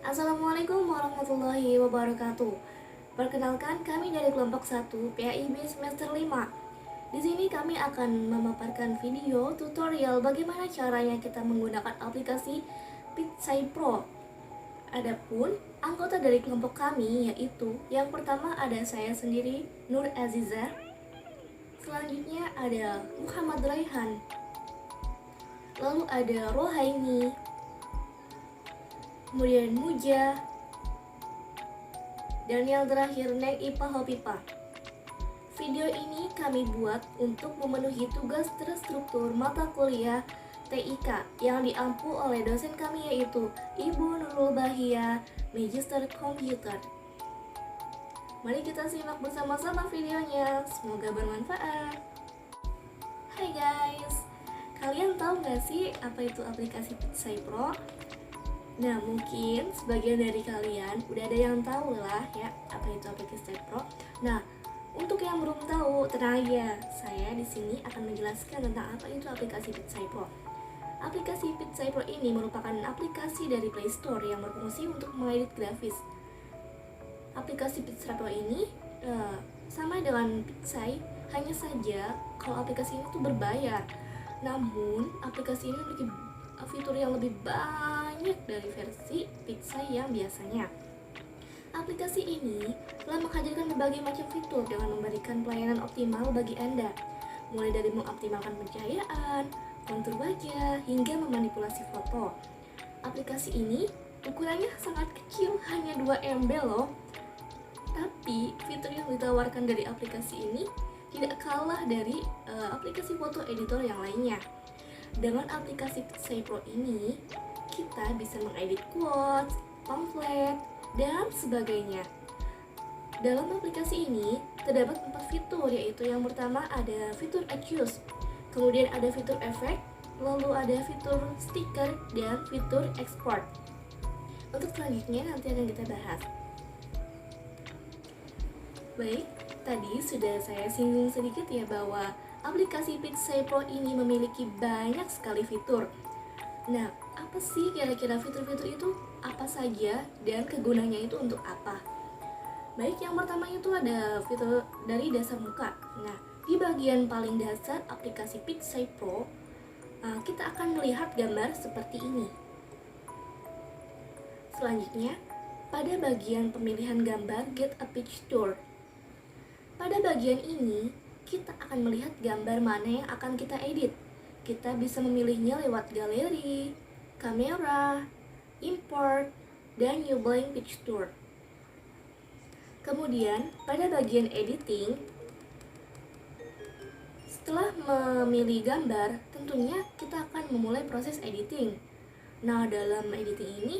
Assalamualaikum warahmatullahi wabarakatuh. Perkenalkan, kami dari kelompok 1 PAIB semester 5. Di sini kami akan memaparkan video tutorial bagaimana caranya kita menggunakan aplikasi Pitsai Pro. Adapun anggota dari kelompok kami yaitu yang pertama ada saya sendiri, Nur Aziza. Selanjutnya ada Muhammad Raihan. Lalu ada Rohaini, kemudian Muja, dan yang terakhir Neng Ipa Hopipa. Video ini kami buat untuk memenuhi tugas terstruktur mata kuliah TIK yang diampu oleh dosen kami yaitu Ibu Nurul Bahia, Magister Komputer. Mari kita simak bersama-sama videonya, semoga bermanfaat. Hai guys, kalian tahu gak sih apa itu aplikasi Pitsai Pro? Nah, mungkin sebagian dari kalian udah ada yang tahu lah ya apa itu aplikasi Pro. Nah, untuk yang belum tahu, tenang aja, saya di sini akan menjelaskan tentang apa itu aplikasi Pitsai Pro. Aplikasi Pitsai Pro ini merupakan aplikasi dari Play Store yang berfungsi untuk mengedit grafis. Aplikasi Pitsai Pro ini sama dengan Pitsai, hanya saja kalau aplikasi ini tuh berbayar. Namun, aplikasi ini memiliki fitur yang lebih banyak dari versi Pitsai yang biasanya. Aplikasi ini telah menghadirkan berbagai macam fitur dengan memberikan pelayanan optimal bagi Anda, mulai dari mengoptimalkan pencahayaan, kontur wajah, hingga memanipulasi foto. Aplikasi ini ukurannya sangat kecil, hanya 2 MB loh. Tapi fitur yang ditawarkan dari aplikasi ini tidak kalah dari aplikasi foto editor yang lainnya. Dengan aplikasi Pitsai Pro ini, kita bisa mengedit quotes, pamflet, dan sebagainya. Dalam aplikasi ini, terdapat 4 fitur, yaitu yang pertama ada fitur Accuse, kemudian ada fitur efek, lalu ada fitur stiker, dan fitur export. Untuk selanjutnya nanti akan kita bahas. Baik, tadi sudah saya singgung sedikit ya bahwa aplikasi Pitsai Pro ini memiliki banyak sekali fitur. Nah, apa sih kira-kira fitur-fitur itu? Apa saja dan kegunaannya itu untuk apa? Baik, yang pertama itu ada fitur dari dasar muka. Nah, di bagian paling dasar aplikasi Pitsai Pro, kita akan melihat gambar seperti ini. Selanjutnya, pada bagian pemilihan gambar Get a Picture. Pada bagian ini, kita akan melihat gambar mana yang akan kita edit. Kita bisa memilihnya lewat galeri, kamera, import, dan new blank picture. Kemudian, pada bagian editing, setelah memilih gambar, tentunya kita akan memulai proses editing. Nah, dalam editing ini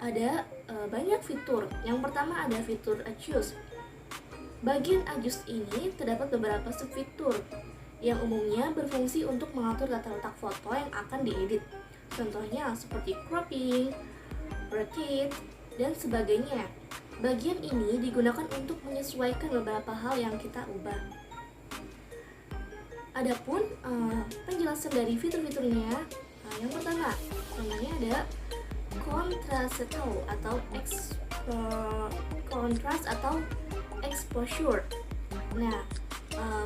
ada banyak fitur. Yang pertama ada fitur Adjust. Bagian Adjust ini terdapat beberapa subfitur yang umumnya berfungsi untuk mengatur tata letak foto yang akan diedit. Contohnya seperti cropping, rotate, dan sebagainya. Bagian ini digunakan untuk menyesuaikan beberapa hal yang kita ubah. Adapun penjelasan dari fitur-fiturnya, yang pertama namanya ada contrast atau exposure. Nah,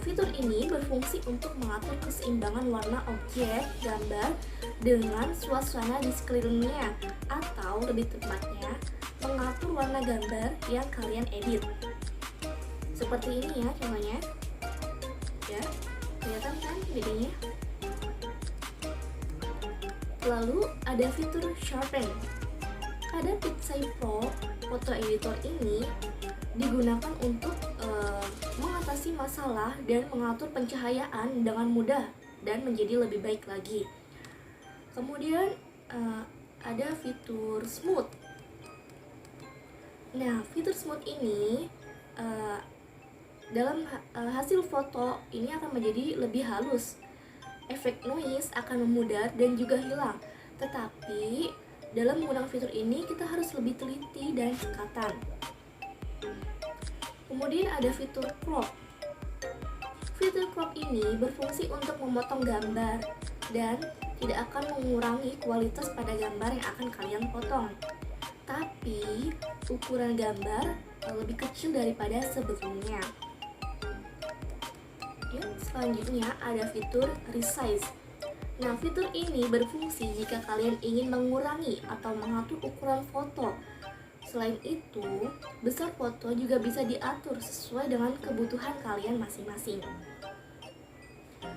fitur ini berfungsi untuk mengatur keseimbangan warna objek gambar dengan suasana di sekelilingnya, atau lebih tepatnya mengatur warna gambar yang kalian edit. Seperti ini ya contohnya. Ya, kelihatan kan videonya? Lalu ada fitur Sharpen. Pada Pitsai Pro, foto editor ini digunakan untuk mengatasi masalah dan mengatur pencahayaan dengan mudah dan menjadi lebih baik lagi. Kemudian ada fitur Smooth. Nah, fitur Smooth ini dalam hasil foto ini akan menjadi lebih halus. Efek noise akan memudar dan juga hilang. Tetapi dalam menggunakan fitur ini kita harus lebih teliti dan cekatan. Kemudian ada fitur crop. Fitur crop ini berfungsi untuk memotong gambar dan tidak akan mengurangi kualitas pada gambar yang akan kalian potong. tapi ukuran gambar lebih kecil daripada sebelumnya. Ya, selanjutnya ada fitur resize. Nah, fitur ini berfungsi jika kalian ingin mengurangi atau mengatur ukuran foto. Selain itu, besar foto juga bisa diatur sesuai dengan kebutuhan kalian masing-masing.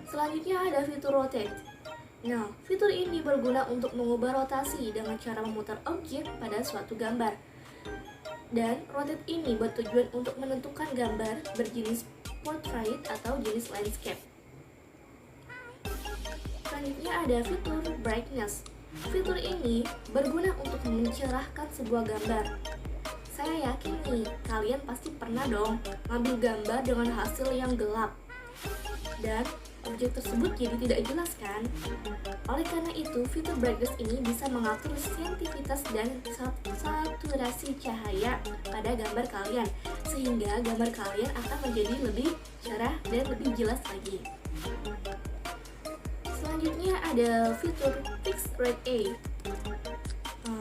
Selanjutnya ada fitur rotate. Nah, fitur ini berguna untuk mengubah rotasi dengan cara memutar objek pada suatu gambar. Dan rotate ini bertujuan untuk menentukan gambar berjenis portrait atau jenis landscape. Selanjutnya ada fitur brightness. Fitur ini berguna untuk mencerahkan sebuah gambar. Saya yakin nih, kalian pasti pernah dong ngambil gambar dengan hasil yang gelap dan objek tersebut jadi tidak jelas kan? Oleh karena itu, fitur brightness ini bisa mengatur sensitivitas dan saturasi cahaya pada gambar kalian, sehingga gambar kalian akan menjadi lebih cerah dan lebih jelas lagi. Selanjutnya ada fitur Fixed Red A.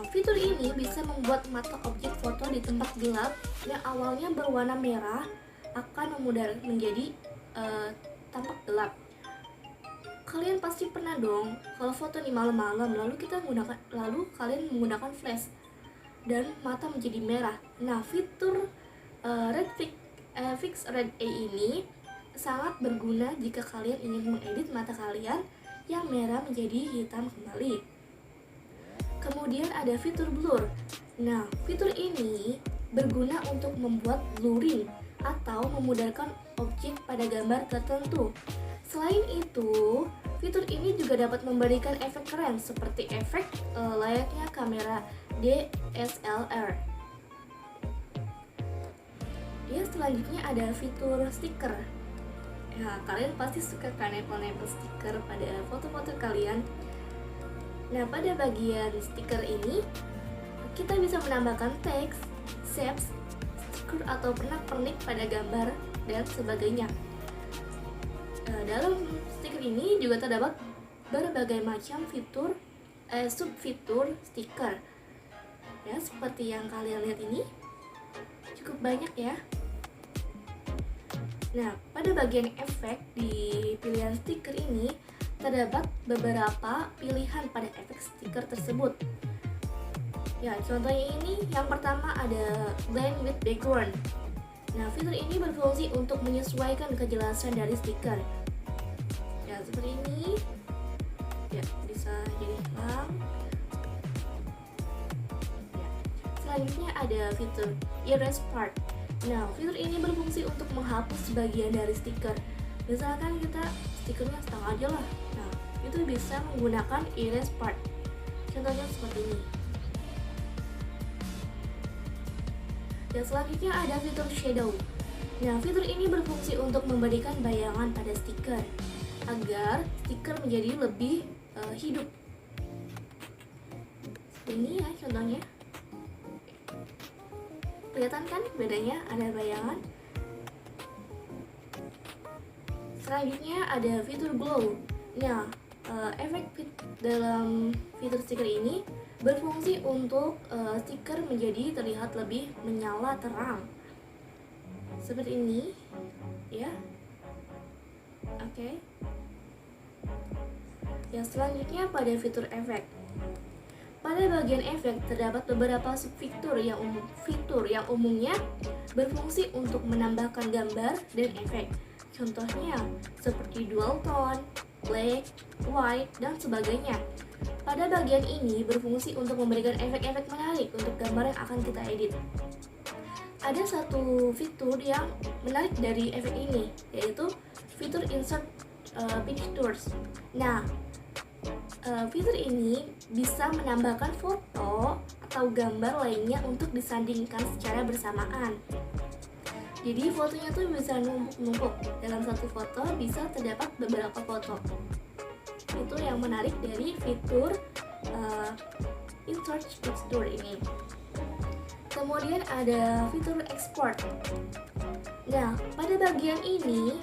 Fitur ini bisa membuat mata objek foto di tempat gelap yang awalnya berwarna merah akan menjadi tampak gelap. Kalian pasti pernah dong kalau foto di malam-malam lalu kalian menggunakan flash dan mata menjadi merah. Nah, fitur Fixed Red A ini sangat berguna jika kalian ingin mengedit mata kalian yang merah menjadi hitam kembali. Kemudian ada fitur blur. Nah, fitur ini berguna untuk membuat blurring atau memudahkan objek pada gambar tertentu. Selain itu, fitur ini juga dapat memberikan efek keren seperti efek layaknya kamera DSLR. Ya, selanjutnya ada fitur stiker. Ya, kalian pasti suka kan nempel-nempel stiker pada foto-foto kalian. Nah, pada bagian stiker ini kita bisa menambahkan teks, shapes, stiker atau pernak-pernik pada gambar dan sebagainya. Dalam stiker ini juga terdapat berbagai macam fitur subfitur stiker. Ya, seperti yang kalian lihat ini cukup banyak ya. Nah, pada bagian efek di pilihan stiker ini terdapat beberapa pilihan pada efek stiker tersebut. Ya, contohnya ini yang pertama ada blend with background. Nah, fitur ini berfungsi untuk menyesuaikan kejelasan dari stiker. Ya, seperti ini. Ya, bisa jadi hilang. Ya. Selanjutnya ada fitur erase part. Nah, fitur ini berfungsi untuk menghapus sebagian dari stiker. Misalkan kita stikernya setengah aja lah. Nah, itu bisa menggunakan erase part. Contohnya seperti ini. Dan selanjutnya ada fitur shadow. Nah, fitur ini berfungsi untuk memberikan bayangan pada stiker agar stiker menjadi lebih hidup. Ini ya contohnya. Kelihatan kan bedanya, ada bayangan. Selanjutnya ada fitur glow. Nah, efek dalam fitur stiker ini berfungsi untuk stiker menjadi terlihat lebih menyala terang. Seperti ini, ya. Oke. Yang selanjutnya pada fitur efek. Pada bagian efek terdapat beberapa subfitur yang umumnya berfungsi untuk menambahkan gambar dan efek. Contohnya seperti dual tone, black, white, dan sebagainya. Pada bagian ini berfungsi untuk memberikan efek-efek menarik untuk gambar yang akan kita edit. Ada satu fitur yang menarik dari efek ini, yaitu fitur insert pictures. Nah, fitur ini bisa menambahkan foto atau gambar lainnya untuk disandingkan secara bersamaan. Jadi fotonya tuh bisa numpuk-numpuk. Dalam satu foto bisa terdapat beberapa foto. Itu yang menarik dari fitur insert picture ini. Kemudian ada fitur export. Nah, pada bagian ini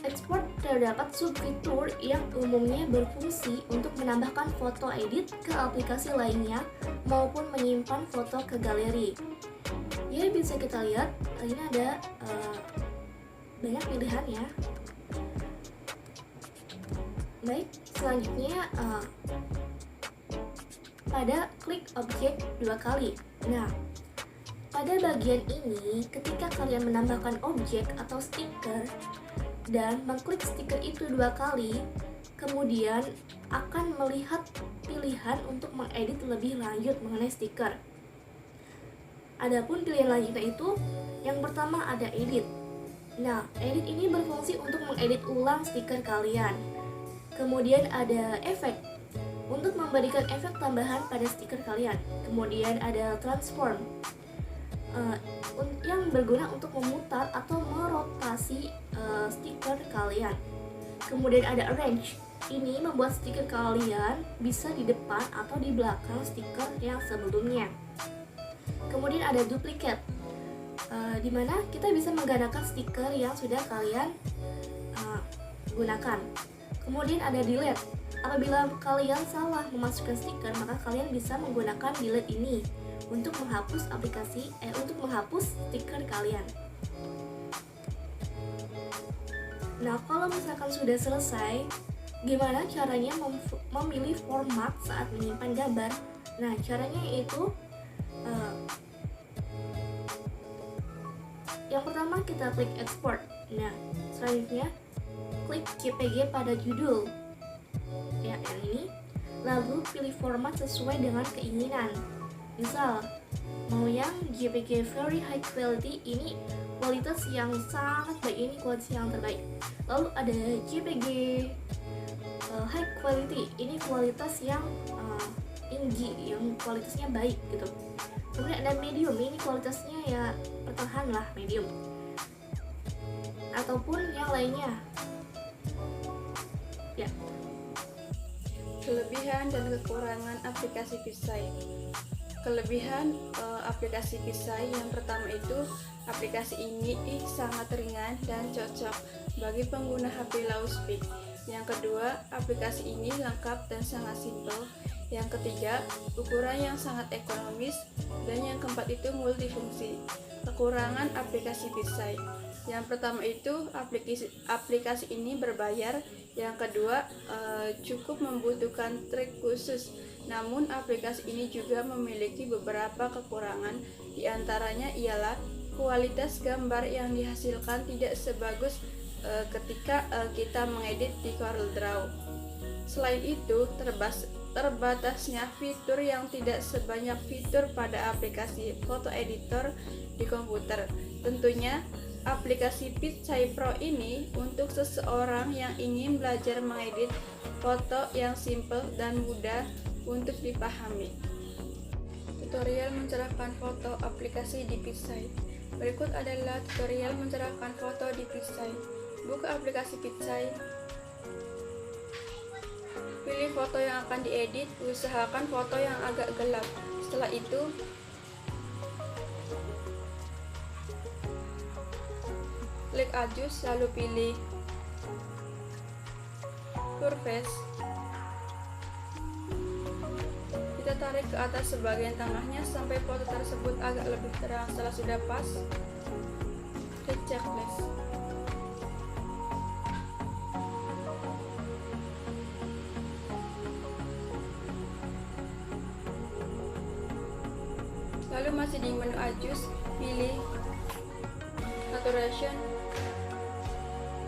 export terdapat subfitur yang umumnya berfungsi untuk menambahkan foto edit ke aplikasi lainnya maupun menyimpan foto ke galeri. Ya, bisa kita lihat ini ada banyak pilihan ya. Baik, selanjutnya pada klik objek 2 kali. Nah, pada bagian ini ketika kalian menambahkan objek atau stiker dan mengklik stiker itu 2 kali, kemudian akan melihat pilihan untuk mengedit lebih lanjut mengenai stiker. Adapun pilihan lanjutnya itu yang pertama ada edit. Nah, edit ini berfungsi untuk mengedit ulang stiker kalian. Kemudian ada efek untuk memberikan efek tambahan pada stiker kalian. Kemudian ada transform yang berguna untuk memutar atau merotasi stiker kalian. Kemudian ada arrange, ini membuat stiker kalian bisa di depan atau di belakang stiker yang sebelumnya. Kemudian ada duplicate, di mana kita bisa menggandakan stiker yang sudah kalian gunakan. Kemudian ada delete, apabila kalian salah memasukkan stiker maka kalian bisa menggunakan delete ini untuk menghapus untuk menghapus stiker kalian. Nah, kalau misalkan sudah selesai, gimana caranya memilih format saat menyimpan gambar? Nah, caranya itu yang pertama kita klik export. Nah, selanjutnya klik JPG pada judul. Ya, yang ini. Lalu pilih format sesuai dengan keinginan. Misal, mau yang JPG very high quality, ini kualitas yang sangat baik, ini kualitas yang terbaik. Lalu ada JPG high quality, ini kualitas yang tinggi, yang kualitasnya baik gitu. Kemudian ada medium, ini kualitasnya ya pertengahan lah, medium. Ataupun yang lainnya. Ya. Kelebihan dan kekurangan aplikasi Pixai. Kelebihan aplikasi Pixai yang pertama itu aplikasi ini sangat ringan dan cocok bagi pengguna HP low speed. Yang kedua, aplikasi ini lengkap dan sangat simpel. Yang ketiga, ukuran yang sangat ekonomis. Dan yang keempat itu multifungsi. Kekurangan aplikasi Pixai. Yang pertama itu aplikasi ini berbayar. Yang kedua, cukup membutuhkan trik khusus. Namun aplikasi ini juga memiliki beberapa kekurangan. Di antaranya ialah kualitas gambar yang dihasilkan tidak sebagus ketika kita mengedit di CorelDRAW. Selain itu, terbatasnya fitur yang tidak sebanyak fitur pada aplikasi foto editor di komputer. Tentunya aplikasi Pixai Pro ini untuk seseorang yang ingin belajar mengedit foto yang simple dan mudah untuk dipahami. Tutorial mencerahkan foto aplikasi di Pixai. Berikut adalah tutorial mencerahkan foto di Pixai. Buka aplikasi Pixai. Pilih foto yang akan diedit, usahakan foto yang agak gelap. Setelah itu, klik adjust, lalu pilih surface. Kita tarik ke atas sebagian tengahnya sampai foto tersebut agak lebih terang. Setelah sudah pas, klik checklist. Lalu masih di menu adjust, pilih saturation.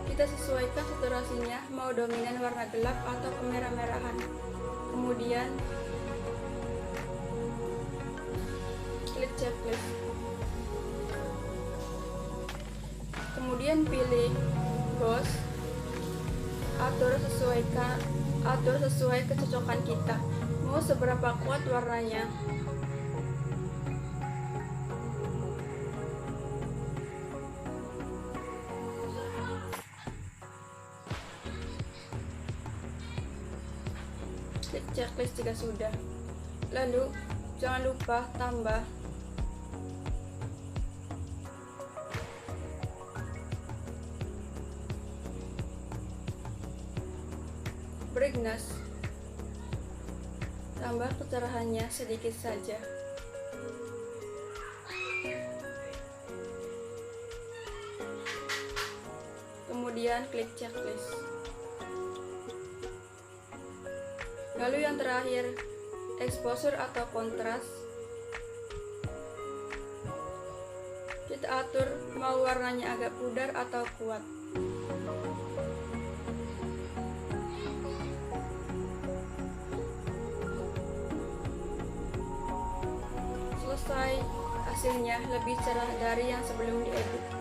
Kita sesuaikan saturasinya, mau dominan warna gelap atau kemerah-merahan. Kemudian klik checklist. Kemudian pilih ghost. Atur sesuai kecocokan kita. Mau seberapa kuat warnanya. Klik checklist jika sudah. Lalu jangan lupa tambah brightness. Tambah kecerahannya sedikit saja. Kemudian klik checklist. Lalu yang terakhir, exposure atau kontras. Kita atur mau warnanya agak pudar atau kuat. Selesai, hasilnya lebih cerah dari yang sebelum diedit.